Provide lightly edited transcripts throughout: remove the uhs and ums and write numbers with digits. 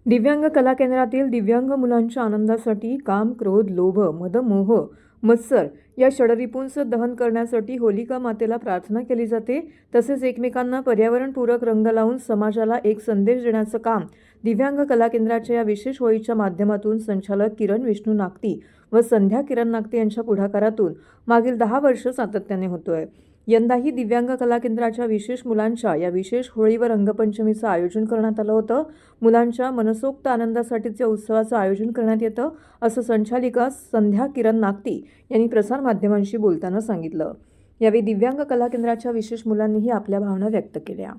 दिव्यांग कला केंद्रातील दिव्यांग मुलांच्या आनंदासाठी काम, क्रोध, लोभ, मद, मोह, मत्सर या षडरिपूंचं दहन करण्यासाठी होलिका मातेला प्रार्थना केली जाते. तसेच एकमेकांना पर्यावरणपूरक रंग लावून समाजाला एक संदेश देण्याचं काम दिव्यांग कला केंद्राच्या या विशेष होळीच्या माध्यमातून संचालक किरण विष्णू नागती व संध्या किरण नागती यांच्या पुढाकारातून मागील 10 वर्ष सातत्याने होतोय. यंदाही दिव्यांग कला केंद्राच्या विशेष मुलांच्या या विशेष होळी व रंगपंचमीचं आयोजन करण्यात आलं होतं. मुलांच्या मनसोक्त आनंदासाठीच्या उत्सवाचं आयोजन करण्यात येतं असं संचालिका संध्या किरण नागती यांनी प्रसारमाध्यमांशी बोलताना सांगितलं. यावेळी दिव्यांग कला केंद्राच्या विशेष मुलांनीही आपल्या भावना व्यक्त केल्या.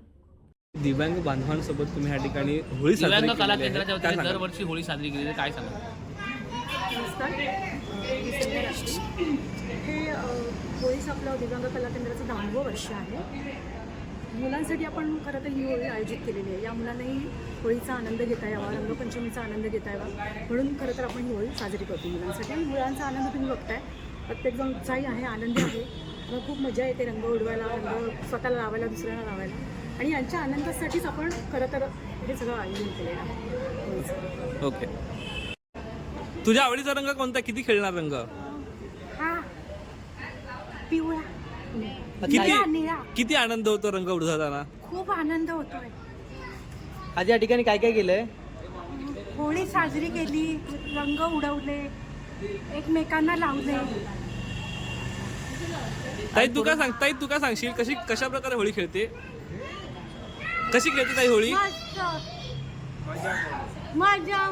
दिव्यांग बांधवांसोबत तुम्ही ह्या ठिकाणी होळी साजरी दिव्यांग कला केलेली आहे. केंद्राच्या काय वतीने सांगाल? दरवर्षी होळी साजरी केली जाते, काय सांगा? नमस्कार, मी संध्या राष्ट्रीय. हे होळीचं आपलं दिव्यांग कला केंद्राचं 10वं वर्ष आहे. मुलांसाठी आपण खरं तर ही होळी आयोजित केलेली आहे. या मुलांनाही होळीचा आनंद घेता यावा, रंगपंचमीचा आनंद घेता यावा म्हणून खरं तर आपण ही होळी साजरी करतो मुलांसाठी. आणि मुलांचा आनंद तुम्ही बघताय, प्रत्येकजण उत्साही आहे, आनंदी आहे. मग खूप मजा येते रंग उडवायला, रंग स्वतःला लावायला, दुसऱ्यांना लावायला. आणि यांच्या आनंदासाठीच आपण खरं तर हे सगळं आयोजन केलेलं आहे. ओके. तुझ्या आवडीचा रंग कोणता? किती खेळणार रंग? हा पिवळा, किती किती आनंद होतो रंग उडवताना? खूप आनंद होतोय. आज या ठिकाणी काय काय केलंय? होळी साजरी केली, रंग उडवले, एकमेकांना लावले. ताई तू काय सांगशील? कशा प्रकारे होळी खेळते? कशी खेळते ताई होळी? मजा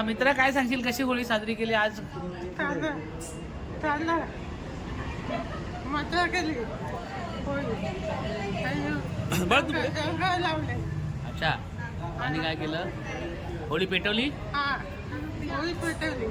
मित्र, काय सांगशील, कशी होळी साजरी केली आज? मजा केली. बरं तू पुढे. लावले. अच्छा, आणि काय केलं? होळी पेटवली? हा, होळी पेटवली.